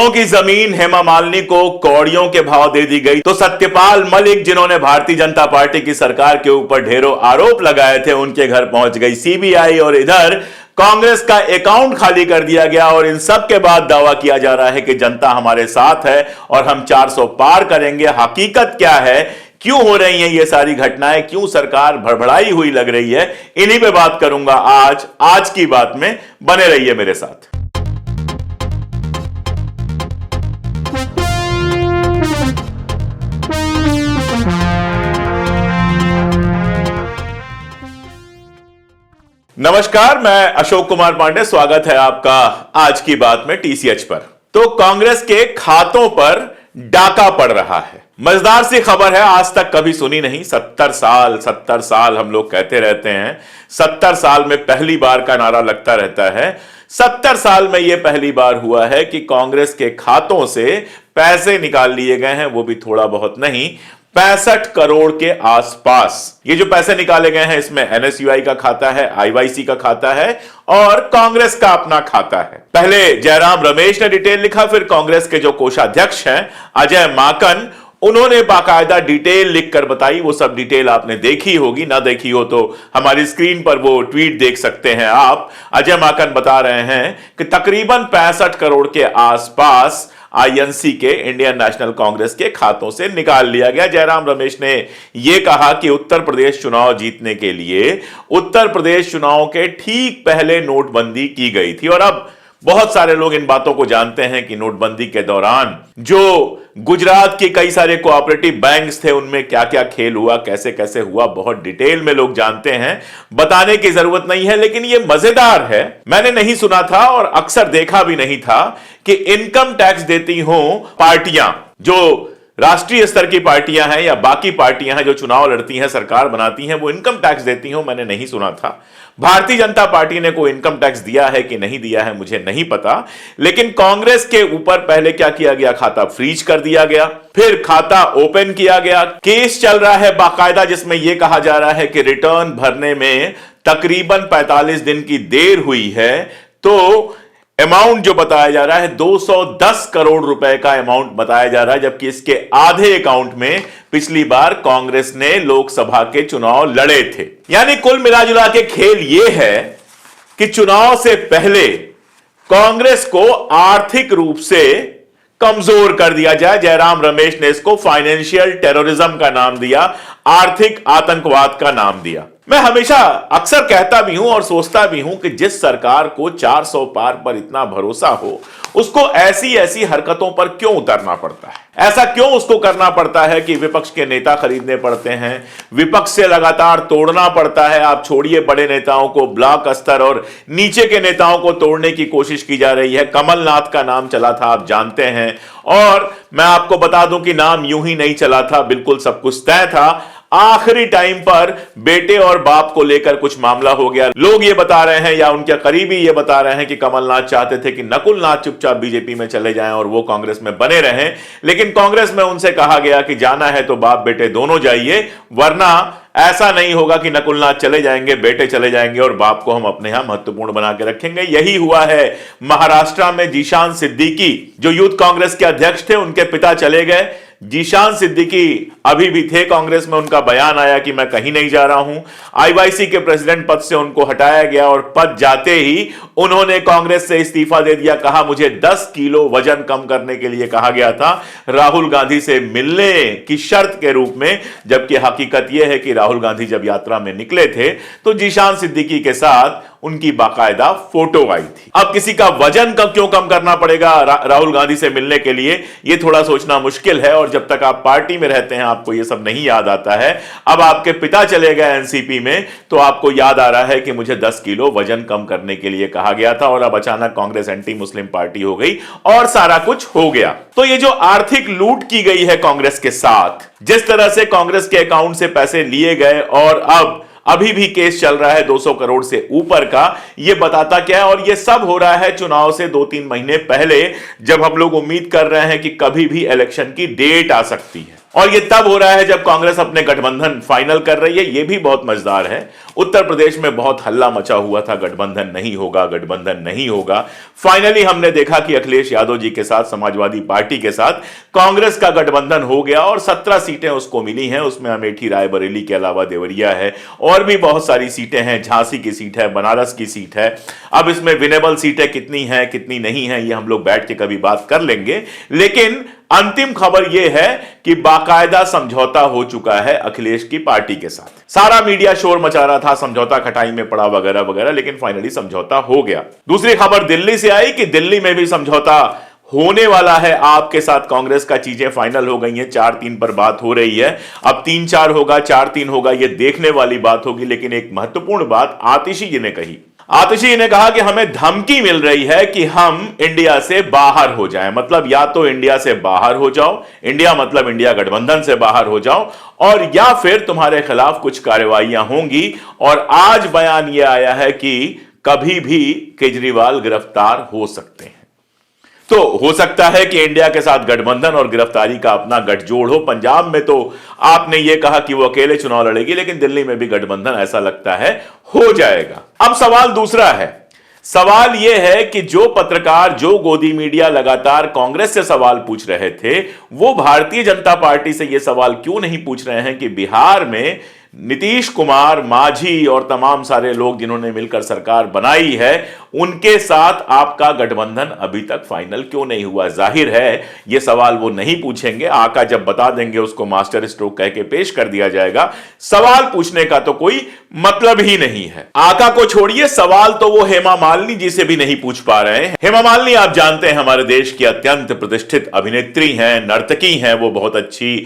करोड़ों की जमीन हेमा मालिनी को कौड़ियों के भाव दे दी गई, तो सत्यपाल मलिक जिन्होंने भारतीय जनता पार्टी की सरकार के ऊपर ढेरों आरोप लगाए थे, उनके घर पहुंच गई सीबीआई और इधर कांग्रेस का अकाउंट खाली कर दिया गया। और इन सब के बाद दावा किया जा रहा है कि जनता हमारे साथ है और हम 400 पार करेंगे। हकीकत क्या है, क्यों हो रही हैं ये सारी घटनाएं, क्यों सरकार भड़बड़ाई हुई लग रही है, इन्हीं पे बात करूंगा आज की बात में। बने रहिए मेरे साथ। नमस्कार, मैं अशोक कुमार पांडे, स्वागत है आपका आज की बात में टीसीएच पर। तो कांग्रेस के खातों पर डाका पड़ रहा है। मजेदार सी खबर है, आज तक कभी सुनी नहीं। 70 साल हम लोग कहते रहते हैं, 70 साल में पहली बार का नारा लगता रहता है। 70 साल में यह पहली बार हुआ है कि कांग्रेस के खातों से पैसे निकाल लिए गए हैं, वो भी थोड़ा बहुत नहीं, 65 करोड़ के आसपास। ये जो पैसे निकाले गए हैं, इसमें एनएसयूआई का खाता है, आईवाईसी का खाता है और कांग्रेस का अपना खाता है। पहले जयराम रमेश ने डिटेल लिखा, फिर कांग्रेस के जो कोषाध्यक्ष हैं अजय माकन, उन्होंने बाकायदा डिटेल लिखकर बताई। वो सब डिटेल आपने देखी होगी, ना देखी हो तो हमारी स्क्रीन पर वो ट्वीट देख सकते हैं आप। अजय माकन बता रहे हैं कि तकरीबन 65 करोड़ के आसपास आईएनसी के, इंडियन नेशनल कांग्रेस के खातों से निकाल लिया गया। जयराम रमेश ने यह कहा कि उत्तर प्रदेश चुनाव जीतने के लिए उत्तर प्रदेश चुनाव के ठीक पहले नोटबंदी की गई थी। और अब बहुत सारे लोग इन बातों को जानते हैं कि नोटबंदी के दौरान जो गुजरात के कई सारे कोऑपरेटिव बैंक्स थे, उनमें क्या क्या खेल हुआ, कैसे कैसे हुआ, बहुत डिटेल में लोग जानते हैं, बताने की जरूरत नहीं है। लेकिन यह मजेदार है, मैंने नहीं सुना था और अक्सर देखा भी नहीं था कि इनकम टैक्स देती हो पार्टियां, जो राष्ट्रीय स्तर की पार्टियां हैं या बाकी पार्टियां हैं जो चुनाव लड़ती हैं, सरकार बनाती हैं, वो इनकम टैक्स देती हो, मैंने नहीं सुना था। भारतीय जनता पार्टी ने कोई इनकम टैक्स दिया है कि नहीं दिया है मुझे नहीं पता। लेकिन कांग्रेस के ऊपर पहले क्या किया गया, खाता फ्रीज कर दिया गया, फिर खाता ओपन किया गया। केस चल रहा है बाकायदा, जिसमें यह कहा जा रहा है कि रिटर्न भरने में तकरीबन 45 दिन की देर हुई है। तो अमाउंट जो बताया जा रहा है 210 करोड़ रुपए का अमाउंट बताया जा रहा है, जबकि इसके आधे अकाउंट में पिछली बार कांग्रेस ने लोकसभा के चुनाव लड़े थे। यानी कुल मिलाजुला के खेल यह है कि चुनाव से पहले कांग्रेस को आर्थिक रूप से कमजोर कर दिया जाए। जयराम रमेश ने इसको फाइनेंशियल टेररिज्म का नाम दिया, आर्थिक आतंकवाद का नाम दिया। मैं हमेशा अक्सर कहता भी हूं और सोचता भी हूं कि जिस सरकार को 400 पार पर इतना भरोसा हो, उसको ऐसी ऐसी हरकतों पर क्यों उतरना पड़ता है। ऐसा क्यों उसको करना पड़ता है कि विपक्ष के नेता खरीदने पड़ते हैं, विपक्ष से लगातार तोड़ना पड़ता है। आप छोड़िए बड़े नेताओं को, ब्लॉक स्तर और नीचे के नेताओं को तोड़ने की कोशिश की जा रही है। कमलनाथ का नाम चला था, आप जानते हैं, और मैं आपको बता दूं कि नाम यूं ही नहीं चला था, बिल्कुल सब कुछ तय था। आखिरी टाइम पर बेटे और बाप को लेकर कुछ मामला हो गया। लोग ये बता रहे हैं या उनके करीबी ये बता रहे हैं कि कमलनाथ चाहते थे कि नकुल नाथ चुपचाप बीजेपी में चले जाएं और वो कांग्रेस में बने रहें, लेकिन कांग्रेस में उनसे कहा गया कि जाना है तो बाप बेटे दोनों जाइए, वरना ऐसा नहीं होगा कि नकुलनाथ चले जाएंगे, बेटे चले जाएंगे और बाप को हम अपने यहां महत्वपूर्ण बना के रखेंगे। यही हुआ है महाराष्ट्र में। जीशान सिद्दीकी जो यूथ कांग्रेस के अध्यक्ष थे, उनके पिता चले गए। जीशान सिद्दीकी अभी भी थे कांग्रेस में, उनका बयान आया कि मैं कहीं नहीं जा रहा हूं। आईवाईसी के प्रेसिडेंट पद से उनको हटाया गया और पद जाते ही उन्होंने कांग्रेस से इस्तीफा दे दिया। कहा मुझे 10 किलो वजन कम करने के लिए कहा गया था राहुल गांधी से मिलने की शर्त के रूप में, जबकि हकीकत यह है कि राहुल गांधी जब यात्रा में निकले थे तो जीशान सिद्दीकी के साथ उनकी बाकायदा फोटो आई थी। अब किसी का वजन क्यों कम करना पड़ेगा राहुल गांधी से मिलने के लिए, यह थोड़ा सोचना मुश्किल है। और जब तक आप पार्टी में रहते हैं आपको यह सब नहीं याद आता है। अब आपके पिता चले गए एनसीपी में तो आपको याद आ रहा है कि मुझे 10 किलो वजन कम करने के लिए कहा गया था, और अब अचानक कांग्रेस एंटी मुस्लिम पार्टी हो गई और सारा कुछ हो गया। तो ये जो आर्थिक लूट की गई है कांग्रेस के साथ, जिस तरह से कांग्रेस के अकाउंट से पैसे लिए गए और अब अभी भी केस चल रहा है 200 करोड़ से ऊपर का, यह बताता क्या है। और यह सब हो रहा है चुनाव से 2-3 महीने पहले, जब हम लोग उम्मीद कर रहे हैं कि कभी भी इलेक्शन की डेट आ सकती है। और यह तब हो रहा है जब कांग्रेस अपने गठबंधन फाइनल कर रही है। यह भी बहुत मजेदार है। उत्तर प्रदेश में बहुत हल्ला मचा हुआ था, गठबंधन नहीं होगा, गठबंधन नहीं होगा। फाइनली हमने देखा कि अखिलेश यादव जी के साथ समाजवादी पार्टी के साथ कांग्रेस का गठबंधन हो गया और 17 सीटें उसको मिली हैं। उसमें अमेठी रायबरेली के अलावा देवरिया है और भी बहुत सारी सीटें हैं, झांसी की सीट है, बनारस की सीट है। अब इसमें विनेबल सीटें कितनी हैं कितनी नहीं है, ये हम लोग बैठ के कभी बात कर लेंगे। लेकिन अंतिम खबर यह है कि बाकायदा समझौता हो चुका है अखिलेश की पार्टी के साथ। सारा मीडिया शोर मचा रहा था, समझौता खटाई में पड़ा वगैरह वगैरह, लेकिन फाइनली समझौता हो गया। दूसरी खबर दिल्ली से आई कि दिल्ली में भी समझौता होने वाला है आपके साथ कांग्रेस का। चीजें फाइनल हो गई हैं, 4-3 पर बात हो रही है। अब 3-4 होगा, 4-3 होगा, यह देखने वाली बात होगी। लेकिन एक महत्वपूर्ण बात आतिशी जी ने कही। आतिशी जी ने कहा कि हमें धमकी मिल रही है कि हम इंडिया से बाहर हो जाएं। मतलब या तो इंडिया से बाहर हो जाओ, इंडिया मतलब इंडिया गठबंधन से बाहर हो जाओ, और या फिर तुम्हारे खिलाफ कुछ कार्रवाइयां होंगी। और आज बयान यह आया है कि कभी भी केजरीवाल गिरफ्तार हो सकते हैं। तो हो सकता है कि इंडिया के साथ गठबंधन और गिरफ्तारी का अपना गठजोड़ हो। पंजाब में तो आपने यह कहा कि वो अकेले चुनाव लड़ेगी, लेकिन दिल्ली में भी गठबंधन ऐसा लगता है हो जाएगा। अब सवाल दूसरा है। सवाल यह है कि जो पत्रकार, जो गोदी मीडिया लगातार कांग्रेस से सवाल पूछ रहे थे, वो भारतीय जनता पार्टी से यह सवाल क्यों नहीं पूछ रहे हैं कि बिहार में नीतीश कुमार, मांझी और तमाम सारे लोग जिन्होंने मिलकर सरकार बनाई है, उनके साथ आपका गठबंधन अभी तक फाइनल क्यों नहीं हुआ? जाहिर है यह सवाल वो नहीं पूछेंगे। आका जब बता देंगे उसको मास्टर स्ट्रोक कह के पेश कर दिया जाएगा। सवाल पूछने का तो कोई मतलब ही नहीं है। आका को छोड़िए, सवाल तो वो हेमा मालिनी जी से भी नहीं पूछ पा रहे हैं। हेमा मालिनी आप जानते हैं हमारे देश की अत्यंत प्रतिष्ठित अभिनेत्री हैं, नर्तकी हैं। वो बहुत अच्छी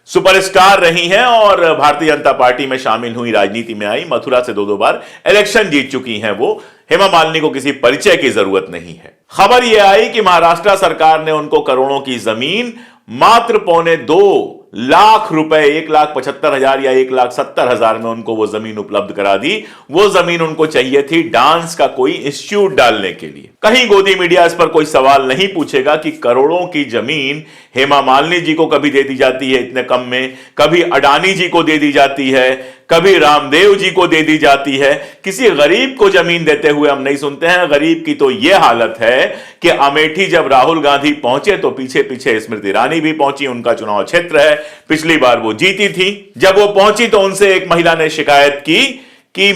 सुपरस्टार रही हैं और भारतीय जनता पार्टी में शामिल हुई, राजनीति में आई, मथुरा से 2-2 बार इलेक्शन जीत चुकी हैं वो। हेमा मालिनी को किसी परिचय की जरूरत नहीं है। खबर यह आई कि महाराष्ट्र सरकार ने उनको करोड़ों की जमीन मात्र 2.25 लाख रुपए, 1,75,000 या 1,70,000 में उनको वो जमीन उपलब्ध करा दी। वो जमीन उनको चाहिए थी डांस का कोई इंस्टीट्यूट डालने के लिए। कहीं गोदी मीडिया इस पर कोई सवाल नहीं पूछेगा कि करोड़ों की जमीन हेमा मालिनी जी को कभी दे दी जाती है इतने कम में, कभी अडानी जी को दे दी जाती है, कभी रामदेव जी को दे दी जाती है। किसी गरीब को जमीन देते हुए हम नहीं सुनते हैं। गरीब की तो यह हालत है कि अमेठी जब राहुल गांधी पहुंचे तो पीछे पीछे स्मृति ईरानी भी पहुंची, उनका चुनाव क्षेत्र है, पिछली बार वो जीती थी। जब वो पहुंची तो उनसे एक महिला ने शिकायत की कि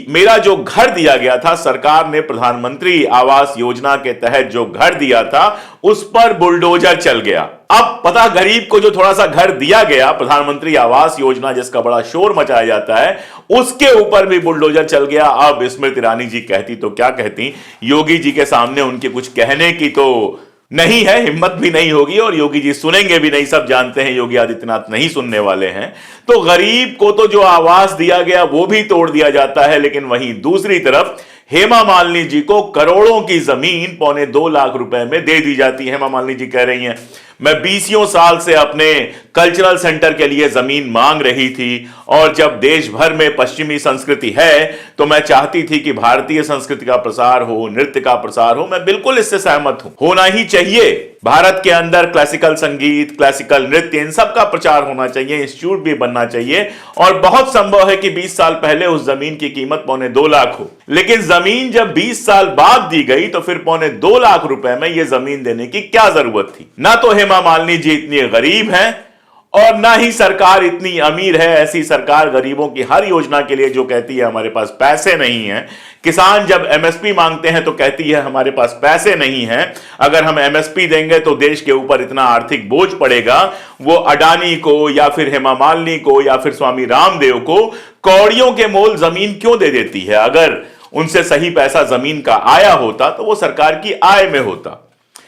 मेरा जो घर दिया गया था, सरकार ने प्रधानमंत्री आवास योजना के तहत जो घर दिया था, उस पर बुलडोजर चल गया। अब पता, गरीब को जो थोड़ा सा घर दिया गया, प्रधानमंत्री आवास योजना जिसका बड़ा शोर मचाया जाता है, उसके ऊपर भी बुलडोजर चल गया। अब स्मृति ईरानी जी कहती तो क्या कहती, योगी जी के सामने उनके कुछ कहने की तो नहीं है, हिम्मत भी नहीं होगी और योगी जी सुनेंगे भी नहीं। सब जानते हैं योगी आदित्यनाथ नहीं सुनने वाले हैं। तो गरीब को तो जो आवास दिया गया वो भी तोड़ दिया जाता है, लेकिन वहीं दूसरी तरफ हेमा मालिनी जी को करोड़ों की जमीन 2.25 लाख रुपए में दे दी जाती है। हेमा मालिनी जी कह रही हैं, मैं 20 साल से अपने कल्चरल सेंटर के लिए जमीन मांग रही थी और जब देश भर में पश्चिमी संस्कृति है तो मैं चाहती थी कि भारतीय संस्कृति का प्रसार हो, नृत्य का प्रसार हो। मैं बिल्कुल इससे सहमत हूं, होना ही चाहिए। भारत के अंदर क्लासिकल संगीत, क्लासिकल नृत्य, इन सब का प्रचार होना चाहिए, इंस्टीट्यूट भी बनना चाहिए। और बहुत संभव है कि 20 साल पहले उस जमीन की कीमत 2.25 लाख हो, लेकिन जमीन जब 20 साल बाद दी गई तो फिर 2.25 लाख रुपए में यह जमीन देने की क्या जरूरत थी? ना तो हेमा मालिनी जी इतनी गरीब हैं और ना ही सरकार इतनी अमीर है। ऐसी सरकार गरीबों की हर योजना के लिए जो कहती है हमारे पास पैसे नहीं है। किसान जब एमएसपी मांगते हैं तो कहती है हमारे पास पैसे नहीं है, अगर हम एमएसपी देंगे तो देश के ऊपर इतना आर्थिक बोझ पड़ेगा। वो अडानी को या फिर हेमा मालिनी को या फिर स्वामी रामदेव को कौड़ियों के मोल जमीन क्यों दे देती है? अगर उनसे सही पैसा जमीन का आया होता तो वो सरकार की आय में होता।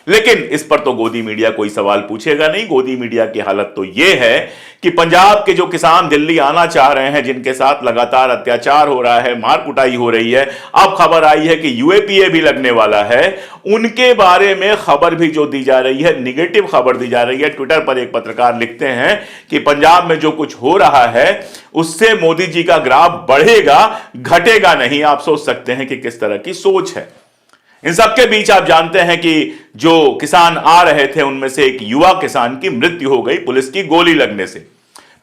लेकिन इस पर तो गोदी मीडिया कोई सवाल पूछेगा नहीं। गोदी मीडिया की हालत तो यह है कि पंजाब के जो किसान दिल्ली आना चाह रहे हैं, जिनके साथ लगातार अत्याचार हो रहा है, मार कुटाई हो रही है, अब खबर आई है कि यूएपीए भी लगने वाला है, उनके बारे में खबर भी जो दी जा रही है, निगेटिव खबर दी जा रही है। ट्विटर पर एक पत्रकार लिखते हैं कि पंजाब में जो कुछ हो रहा है उससे मोदी जी का ग्राफ बढ़ेगा, घटेगा नहीं। आप सोच सकते हैं कि किस तरह की सोच है। इन सबके बीच आप जानते हैं कि जो किसान आ रहे थे उनमें से एक युवा किसान की मृत्यु हो गई पुलिस की गोली लगने से।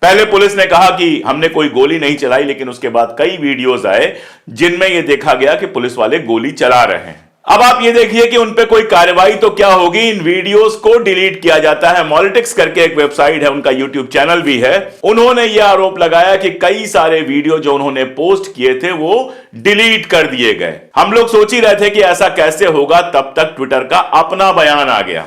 पहले पुलिस ने कहा कि हमने कोई गोली नहीं चलाई, लेकिन उसके बाद कई वीडियोस आए जिनमें यह देखा गया कि पुलिस वाले गोली चला रहे हैं। अब आप ये देखिए कि उन पे कोई कार्रवाई तो क्या होगी, इन वीडियोस को डिलीट किया जाता है। मॉलिटिक्स करके एक वेबसाइट है, उनका यूट्यूब चैनल भी है, उन्होंने यह आरोप लगाया कि कई सारे वीडियो जो उन्होंने पोस्ट किए थे वो डिलीट कर दिए गए। हम लोग सोच ही रहे थे कि ऐसा कैसे होगा, तब तक ट्विटर का अपना बयान आ गया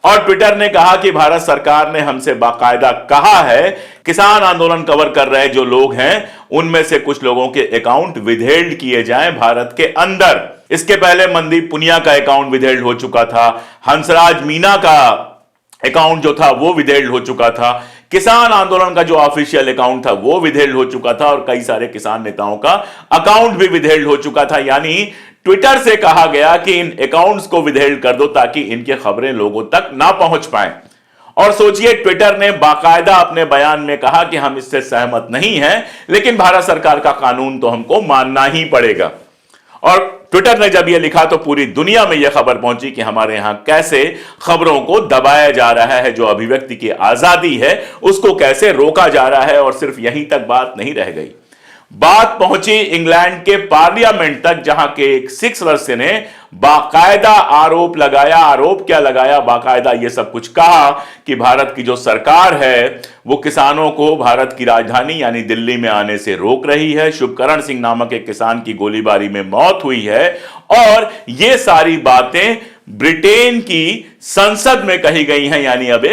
और ट्विटर ने कहा कि भारत सरकार ने हमसे बाकायदा कहा है किसान आंदोलन कवर कर रहे जो लोग हैं उनमें से कुछ लोगों के अकाउंट विदहेल्ड किए जाएं भारत के अंदर। इसके पहले मनदीप पुनिया का अकाउंट विदहेल्ड हो चुका था, हंसराज मीना का अकाउंट जो था वो विदहेल्ड हो चुका था, किसान आंदोलन का जो ऑफिशियल अकाउंट था वो विदहेल्ड हो चुका था और कई सारे किसान नेताओं का अकाउंट भी विदहेल्ड हो चुका था। यानी ट्विटर से कहा गया कि इन अकाउंट्स को विदहेल्ड कर दो ताकि इनकी खबरें लोगों तक ना पहुंच पाए। और सोचिए, ट्विटर ने बाकायदा अपने बयान में कहा कि हम इससे सहमत नहीं हैं, लेकिन भारत सरकार का कानून तो हमको मानना ही पड़ेगा। और ट्विटर ने जब यह लिखा तो पूरी दुनिया में यह खबर पहुंची कि हमारे यहां कैसे खबरों को दबाया जा रहा है, जो अभिव्यक्ति की आजादी है उसको कैसे रोका जा रहा है। और सिर्फ यहीं तक बात नहीं रह गई, बात पहुंची इंग्लैंड के पार्लियामेंट तक, जहां के एक सिख सदस्य ने बाकायदा आरोप लगाया। आरोप क्या लगाया, बाकायदा यह सब कुछ कहा कि भारत की जो सरकार है वो किसानों को भारत की राजधानी यानी दिल्ली में आने से रोक रही है। शुभकरण सिंह नामक एक किसान की गोलीबारी में मौत हुई है और ये सारी बातें ब्रिटेन की संसद में कही गई हैं, यानी अब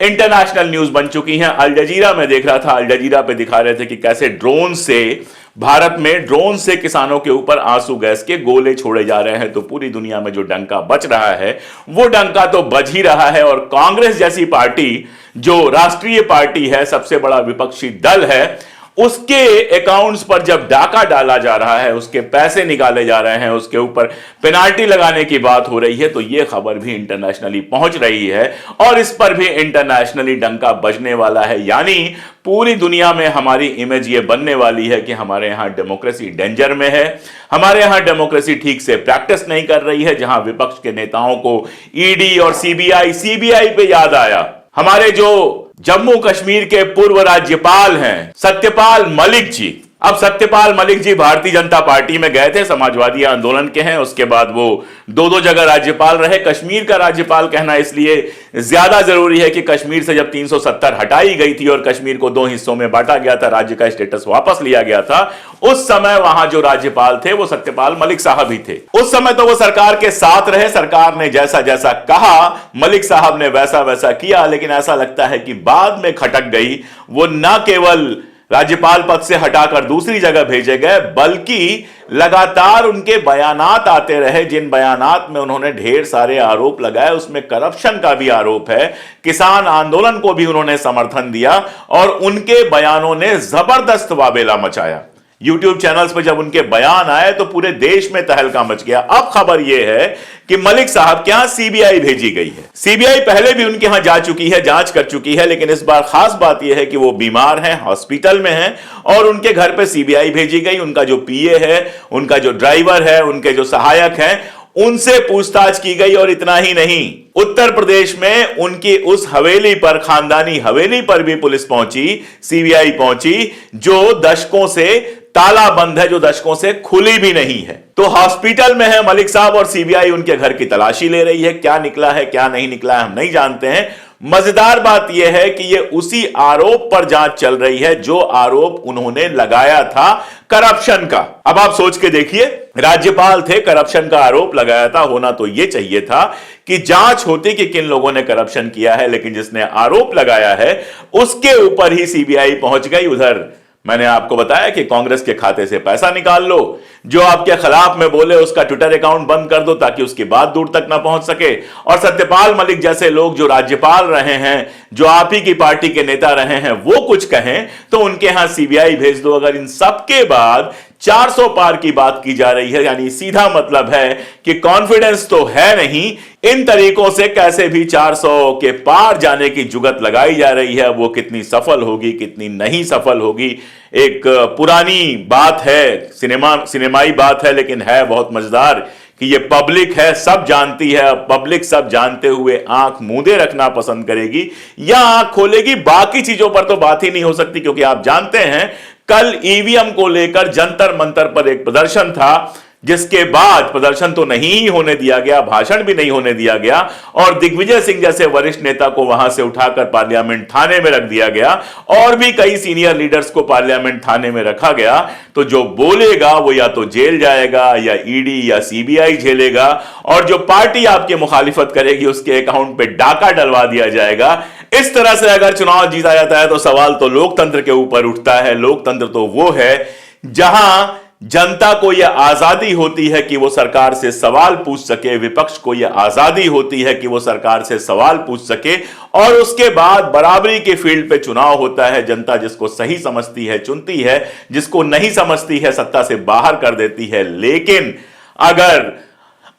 इंटरनेशनल न्यूज बन चुकी हैं। अल जजीरा में देख रहा था, अल जजीरा पे दिखा रहे थे कि कैसे ड्रोन से, भारत में ड्रोन से किसानों के ऊपर आंसू गैस के गोले छोड़े जा रहे हैं। तो पूरी दुनिया में जो डंका बच रहा है वो डंका तो बज ही रहा है। और कांग्रेस जैसी पार्टी जो राष्ट्रीय पार्टी है, सबसे बड़ा विपक्षी दल है, उसके अकाउंट्स पर जब डाका डाला जा रहा है, उसके पैसे निकाले जा रहे हैं, उसके ऊपर पेनाल्टी लगाने की बात हो रही है, तो यह खबर भी इंटरनेशनली पहुंच रही है और इस पर भी इंटरनेशनली डंका बजने वाला है। यानी पूरी दुनिया में हमारी इमेज ये बनने वाली है कि हमारे यहां डेमोक्रेसी डेंजर में है, हमारे यहां डेमोक्रेसी ठीक से प्रैक्टिस नहीं कर रही है। जहां विपक्ष के नेताओं को ईडी और सीबीआई पे याद आया, हमारे जो जम्मू कश्मीर के पूर्व राज्यपाल हैं सत्यपाल मलिक जी। अब सत्यपाल मलिक जी भारतीय जनता पार्टी में गए थे, समाजवादी आंदोलन के हैं, उसके बाद वो दो जगह राज्यपाल रहे। कश्मीर का राज्यपाल कहना इसलिए ज्यादा जरूरी है कि कश्मीर से जब 370 हटाई गई थी और कश्मीर को 2 हिस्सों में बांटा गया था, राज्य का स्टेटस वापस लिया गया था, उस समय वहां जो राज्यपाल थे वो सत्यपाल मलिक साहब ही थे। उस समय तो वो सरकार के साथ रहे, सरकार ने जैसा जैसा कहा मलिक साहब ने वैसा वैसा किया। लेकिन ऐसा लगता है कि बाद में खटक गई, वो न केवल राज्यपाल पद से हटाकर दूसरी जगह भेजे गए, बल्कि लगातार उनके बयानात आते रहे, जिन बयानात में उन्होंने ढेर सारे आरोप लगाए। उसमें करप्शन का भी आरोप है, किसान आंदोलन को भी उन्होंने समर्थन दिया और उनके बयानों ने जबरदस्त वावेला मचाया। यूट्यूब चैनल्स पर जब उनके बयान आए तो पूरे देश में तहलका मच गया। अब खबर यह है कि मलिक साहब के यहां सीबीआई भेजी गई है। सीबीआई पहले भी उनके यहां जा चुकी है, जांच कर चुकी है, लेकिन इस बार खास बात यह है कि वो बीमार हैं, हॉस्पिटल में हैं और उनके घर पे सीबीआई भेजी गई। उनका जो पीए है, उनका जो ड्राइवर है, उनके जो सहायक हैं, उनसे पूछताछ की गई। और इतना ही नहीं, उत्तर प्रदेश में उनकी उस हवेली पर, खानदानी हवेली पर भी पुलिस पहुंची, सीबीआई पहुंची, जो दशकों से ताला बंद है, जो दशकों से खुली भी नहीं है। तो हॉस्पिटल में है मलिक साहब और सीबीआई उनके घर की तलाशी ले रही है। क्या निकला है क्या नहीं निकला है हम नहीं जानते हैं। मजेदार बात यह है कि यह उसी आरोप पर जांच चल रही है जो आरोप उन्होंने लगाया था करप्शन का। अब आप सोच के देखिए, राज्यपाल थे, करप्शन का आरोप लगाया था, होना तो यह चाहिए था कि जांच होती कि किन लोगों ने करप्शन किया है, लेकिन जिसने आरोप लगाया है उसके ऊपर ही सीबीआई पहुंच गई। उधर मैंने आपको बताया कि कांग्रेस के खाते से पैसा निकाल लो, जो आपके खिलाफ में बोले उसका ट्विटर अकाउंट बंद कर दो ताकि उसकी बात दूर तक ना पहुंच सके। और सत्यपाल मलिक जैसे लोग जो राज्यपाल रहे हैं, जो आप ही की पार्टी के नेता रहे हैं, वो कुछ कहें तो उनके यहां सीबीआई भेज दो। अगर इन सबके बाद 400 पार की बात की जा रही है, यानी सीधा मतलब है कि कॉन्फिडेंस तो है नहीं, इन तरीकों से कैसे भी 400 के पार जाने की जुगत लगाई जा रही है। वो कितनी सफल होगी, कितनी नहीं सफल होगी, एक पुरानी बात है, सिनेमाई बात है, लेकिन है बहुत मजेदार कि ये पब्लिक है, सब जानती है। पब्लिक सब जानते हुए आंख मूंदे रखना पसंद करेगी या आंख खोलेगी, बाकी चीजों पर तो बात ही नहीं हो सकती। क्योंकि आप जानते हैं कल ईवीएम को लेकर जंतर मंतर पर एक प्रदर्शन था, जिसके बाद प्रदर्शन तो नहीं ही होने दिया गया, भाषण भी नहीं होने दिया गया, और दिग्विजय सिंह जैसे वरिष्ठ नेता को वहां से उठाकर पार्लियामेंट थाने में रख दिया गया, और भी कई सीनियर लीडर्स को पार्लियामेंट थाने में रखा गया। तो जो बोलेगा वो या तो जेल जाएगा या ईडी या सीबीआई झेलेगा, और जो पार्टी आपकी मुखालिफत करेगी उसके अकाउंट पे डाका डलवा दिया जाएगा। इस तरह से अगर चुनाव जीता जाता है तो सवाल तो लोकतंत्र के ऊपर उठता है। लोकतंत्र तो वो है जहां जनता को यह आजादी होती है कि वो सरकार से सवाल पूछ सके, विपक्ष को यह आजादी होती है कि वो सरकार से सवाल पूछ सके, और उसके बाद बराबरी के फील्ड पे चुनाव होता है। जनता जिसको सही समझती है चुनती है, जिसको नहीं समझती है सत्ता से बाहर कर देती है। लेकिन अगर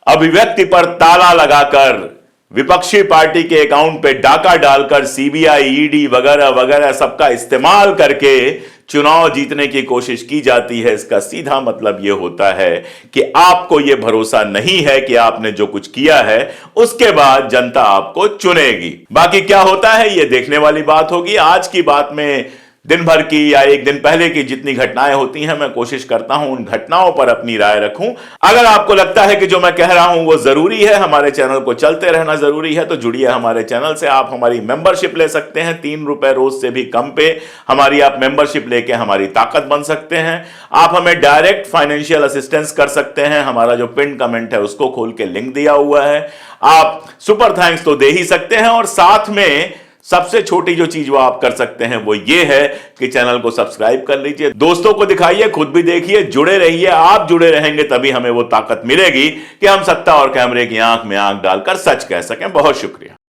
अभिव्यक्ति पर ताला लगाकर, विपक्षी पार्टी के अकाउंट पे डाका डालकर, सीबीआई, ईडी वगैरह वगैरह सबका इस्तेमाल करके चुनाव जीतने की कोशिश की जाती है, इसका सीधा मतलब यह होता है कि आपको यह भरोसा नहीं है कि आपने जो कुछ किया है उसके बाद जनता आपको चुनेगी। बाकी क्या होता है यह देखने वाली बात होगी। आज की बात में दिन भर की या एक दिन पहले की जितनी घटनाएं होती हैं, मैं कोशिश करता हूं उन घटनाओं पर अपनी राय रखूं। अगर आपको लगता है कि जो मैं कह रहा हूं वो जरूरी है, हमारे चैनल को चलते रहना जरूरी है, तो जुड़िए हमारे चैनल से। आप हमारी मेंबरशिप ले सकते हैं, 3 रुपए रोज से भी कम पे हमारी आप मेंबरशिप लेके हमारी ताकत बन सकते हैं। आप हमें डायरेक्ट फाइनेंशियल असिस्टेंस कर सकते हैं, हमारा जो पिन कमेंट है उसको खोल के लिंक दिया हुआ है। आप सुपर थैंक्स तो दे ही सकते हैं, और साथ में सबसे छोटी जो चीज वो आप कर सकते हैं वो ये है कि चैनल को सब्सक्राइब कर लीजिए, दोस्तों को दिखाइए, खुद भी देखिए, जुड़े रहिए। आप जुड़े रहेंगे तभी हमें वो ताकत मिलेगी कि हम सत्ता और कैमरे की आंख में आंख डालकर सच कह सकें। बहुत शुक्रिया।